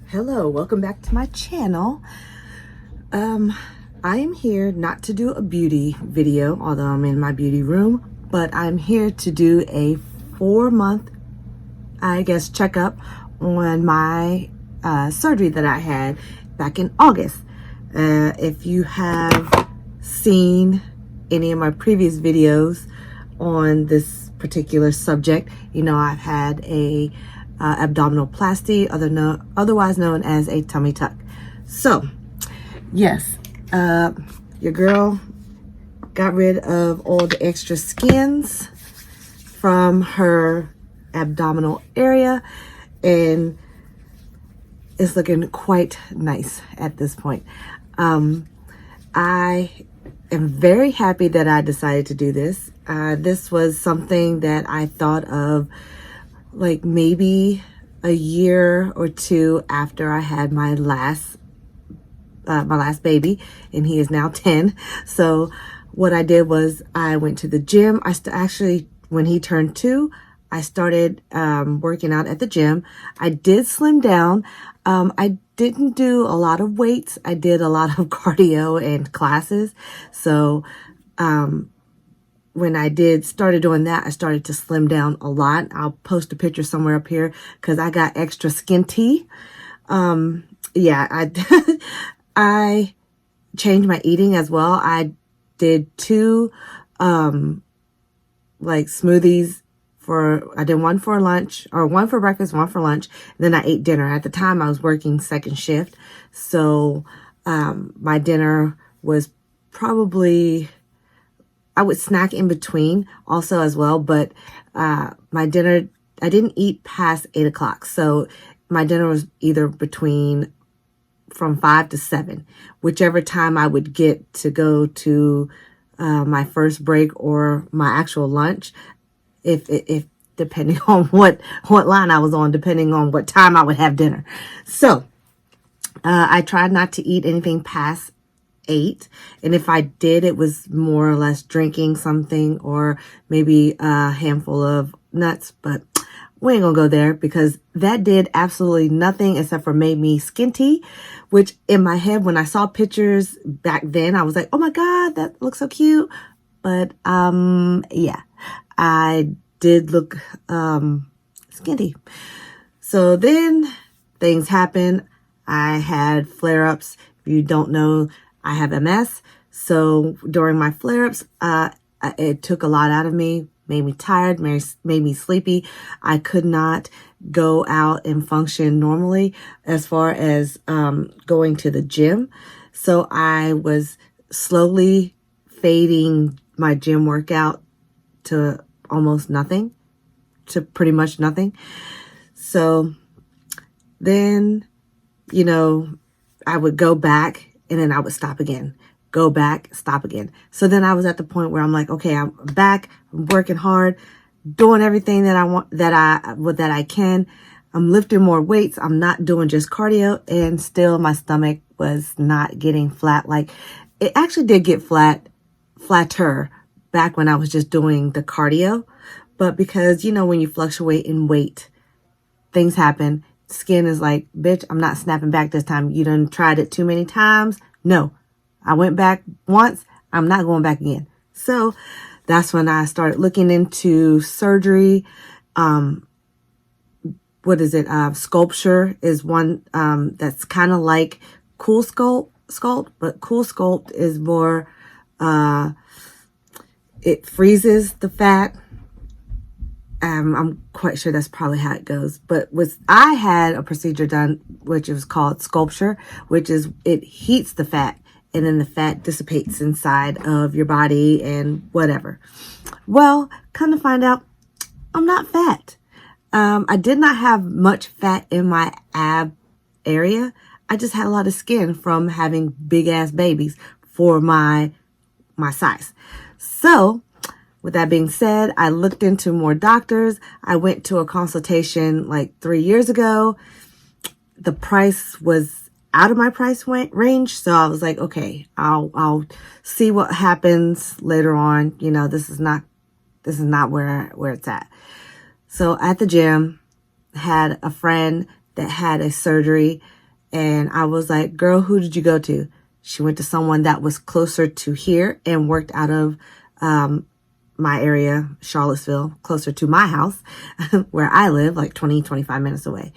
Hello, welcome back to my channel. I am here not to do a beauty video, although I'm in my beauty room, but I'm here to do a 4-month, I guess, checkup on my surgery that I had back in August. If you have seen any of my previous videos on this particular subject, you know I've had a abdominoplasty, otherwise known as a tummy tuck. So yes, your girl got rid of all the extra skins from her abdominal area, and it's looking quite nice at this point. I am very happy that I decided to do this. This was something that I thought of like maybe a year or two after I had my last baby, and he is now 10. So what I did was I went to the gym. Actually, when he turned 2, I started working out at the gym. I did slim down. I didn't do a lot of weights. I did a lot of cardio and classes. So when I started doing that, I started to slim down a lot. I'll post a picture somewhere up here because I got extra skinty. Yeah, I changed my eating as well. I did 2 like smoothies. I did one for lunch, or one for breakfast, one for lunch. Then I ate dinner. At the time, I was working second shift. So my dinner was probably, I would snack in between also as well. But my dinner, I didn't eat past 8 o'clock. So my dinner was either from 5 to 7, whichever time I would get to go to my first break or my actual lunch. If depending on what line I was on, depending on what time I would have dinner. So I tried not to eat anything past 8. And if I did, it was more or less drinking something or maybe a handful of nuts. But we ain't gonna go there because that did absolutely nothing except for made me skinty, which in my head, when I saw pictures back then, I was like, oh my God, that looks so cute. But yeah, I did look skinty. So then things happened. I had flare-ups. If you don't know, I have MS. So during my flare-ups, it took a lot out of me, made me tired, made me sleepy. I could not go out and function normally as far as going to the gym. So I was slowly fading my gym workout to almost nothing, to pretty much nothing. So then, you know, I would go back and then I would stop again, go back, stop again. So then I was at the point where I'm like, okay, I'm back, I'm working hard, doing everything that I want, that I can. I'm lifting more weights. I'm not doing just cardio, and still my stomach was not getting flat. Like, it actually did get flatter back when I was just doing the cardio. But because, you know, when you fluctuate in weight, things happen. Skin is like, bitch, I'm not snapping back this time. You done tried it too many times. No, I went back once. I'm not going back again. So that's when I started looking into surgery. What is it? Sculpture is one that's kind of like Cool Sculpt, but Cool Sculpt is more, it freezes the fat. I'm quite sure that's probably how it goes. But I had a procedure done, which was called sculpture, which is it heats the fat, and then the fat dissipates inside of your body and whatever. Well, come to find out, I'm not fat. I did not have much fat in my ab area. I just had a lot of skin from having big ass babies for my size. So with that being said, I looked into more doctors. I went to a consultation like 3 years ago. The price was out of my price range. So I was like, okay, I'll see what happens later on. You know, this is not where it's at. So at the gym, had a friend that had a surgery And I was like, girl, who did you go to? She went to someone that was closer to here and worked out of my area, Charlottesville, closer to my house where I live, like 25 minutes away.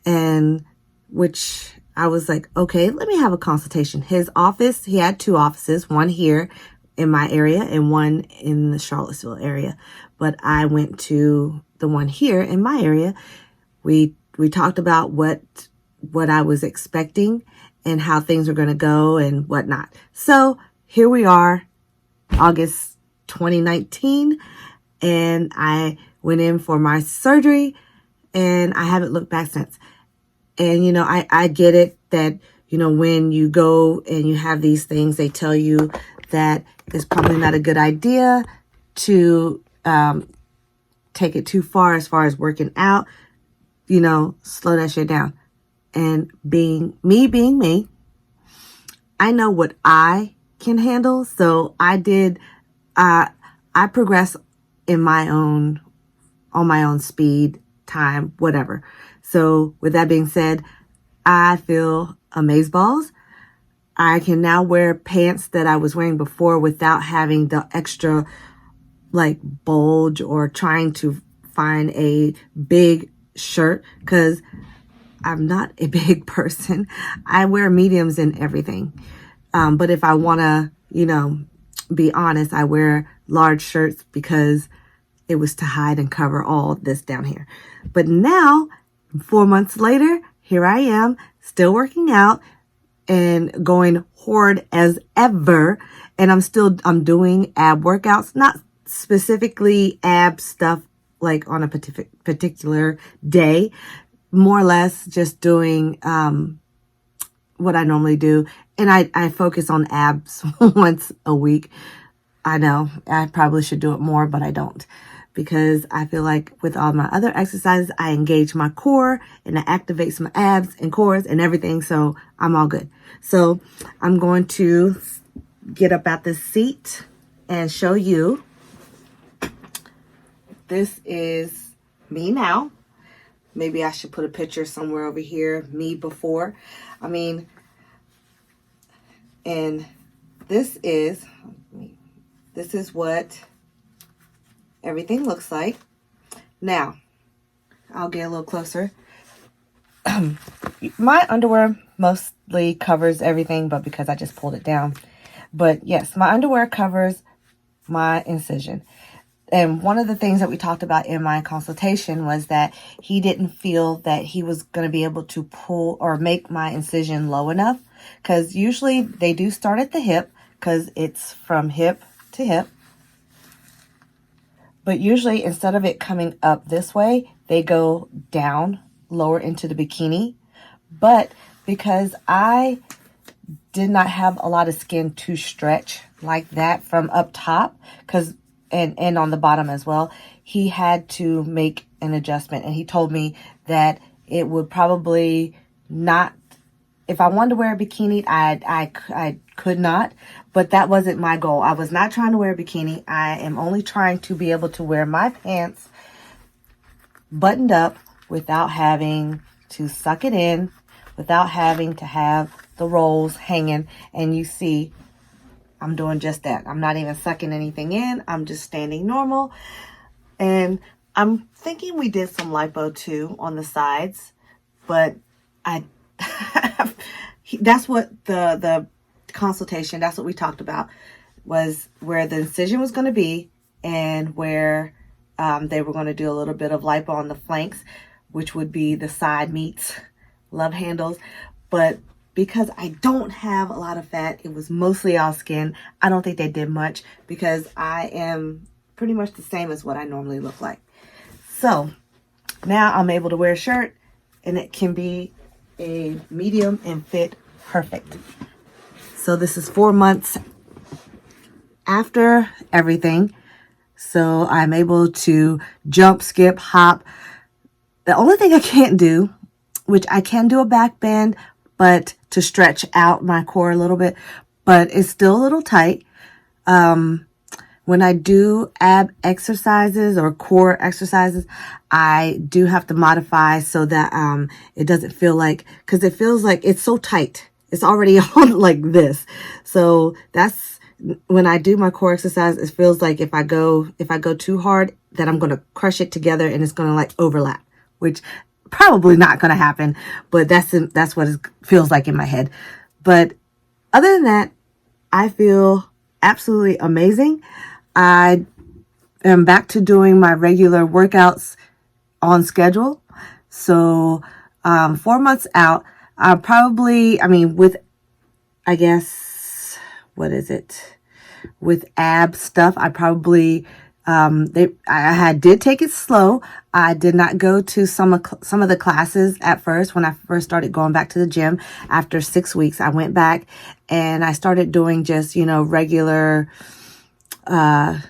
And which I was like, okay, let me have a consultation. His office, he had 2 offices, one here in my area and one in the Charlottesville area. But I went to the one here in my area. We talked about what I was expecting and how things were going to go and whatnot. So here we are, August 2019, and I went in for my surgery and I haven't looked back since. And, you know, I get it that, you know, when you go and you have these things, they tell you that it's probably not a good idea to take it too far as working out. You know, slow that shit down. And being me, I know what I can handle. So I progress on my own speed, time, whatever. So with that being said, I feel amazeballs. I can now wear pants that I was wearing before without having the extra like bulge or trying to find a big shirt, because I'm not a big person. I wear mediums in everything. But if I want to, you know, be honest, I wear large shirts because it was to hide and cover all this down here. But now, 4 months later, here I am, still working out and going hard as ever. And I'm doing ab workouts, not specifically ab stuff like on a particular day, more or less just doing what I normally do. And I focus on abs once a week. I know I probably should do it more, but I don't, because I feel like with all my other exercises, I engage my core and it activates my abs and cores and everything. So I'm all good. So I'm going to get up out this seat and show you. This is me now. Maybe I should put a picture somewhere over here. Me before. And this is what everything looks like. Now, I'll get a little closer. My underwear mostly covers everything, but because I just pulled it down. But yes, my underwear covers my incision. And one of the things that we talked about in my consultation was that he didn't feel that he was going to be able to pull or make my incision low enough. Because usually they do start at the hip, because it's from hip to hip. But usually instead of it coming up this way, they go down lower into the bikini. But because I did not have a lot of skin to stretch like that from up top, and on the bottom as well, he had to make an adjustment. And he told me that it would probably not, if I wanted to wear a bikini, I could not, but that wasn't my goal. I was not trying to wear a bikini. I am only trying to be able to wear my pants buttoned up without having to suck it in, without having to have the rolls hanging. And you see, I'm doing just that. I'm not even sucking anything in. I'm just standing normal. And I'm thinking we did some lipo too on the sides, but that's what the consultation, that's what we talked about, was where the incision was going to be and where they were going to do a little bit of lipo on the flanks, which would be the side meats, love handles. But because I don't have a lot of fat, it was mostly all skin. I don't think they did much because I am pretty much the same as what I normally look like. So now I'm able to wear a shirt and it can be a medium and fit perfect. So this is 4 months after everything. So I'm able to jump, skip, hop. The only thing I can't do, which I can do a back bend, but to stretch out my core a little bit, but it's still a little tight. when I do ab exercises or core exercises, I do have to modify so that it doesn't feel like, because it feels like it's so tight. It's already on like this. So that's when I do my core exercise, it feels like if I go too hard, that I'm going to crush it together and it's going to like overlap, which probably not going to happen, but that's what it feels like in my head. But other than that, I feel absolutely amazing. I am back to doing my regular workouts on schedule. So 4 months out, I'll probably, with, I guess, what is it? With ab stuff, I probably, did take it slow. I did not go to some of the classes at first. When I first started going back to the gym after 6 weeks, I went back and I started doing just, regular, I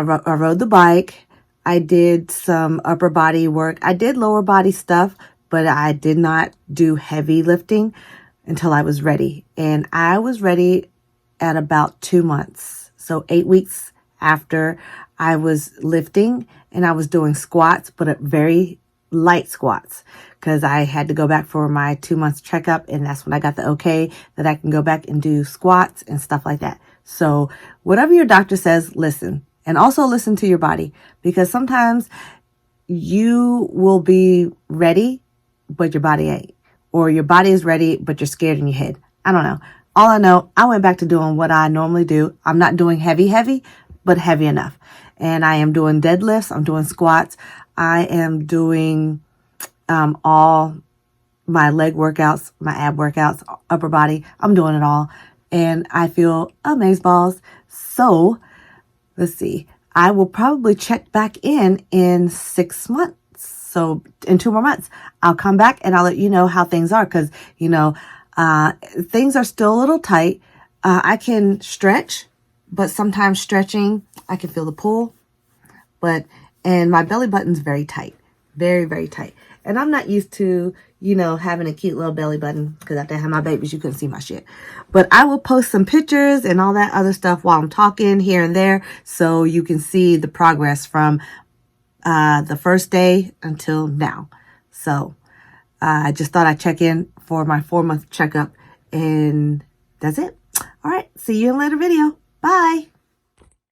rode the bike. I did some upper body work. I did lower body stuff, but I did not do heavy lifting until I was ready. And I was ready at about 2 months. So 8 weeks after I was lifting, and I was doing squats, but very light squats, because I had to go back for my 2 months checkup. And that's when I got the okay that I can go back and do squats and stuff like that. So whatever your doctor says, listen, and also listen to your body, because sometimes you will be ready, but your body ain't, or your body is ready, but you're scared in your head. I don't know. All I know, I went back to doing what I normally do. I'm not doing heavy, but heavy enough. And I am doing deadlifts. I'm doing squats. I am doing all my leg workouts, my ab workouts, upper body. I'm doing it all. And I feel amazeballs. So let's see. I will probably check back in 6 months. So in 2 more months, I'll come back and I'll let you know how things are. Because, things are still a little tight. I can stretch, but sometimes stretching, I can feel the pull. And my belly button's very tight. Very, very tight. And I'm not used to, having a cute little belly button, because after I had my babies, you couldn't see my shit. But I will post some pictures and all that other stuff while I'm talking here and there, so you can see the progress from the first day until now. So I just thought I'd check in for my 4-month checkup, and that's it. All right. See you in a later video. Bye.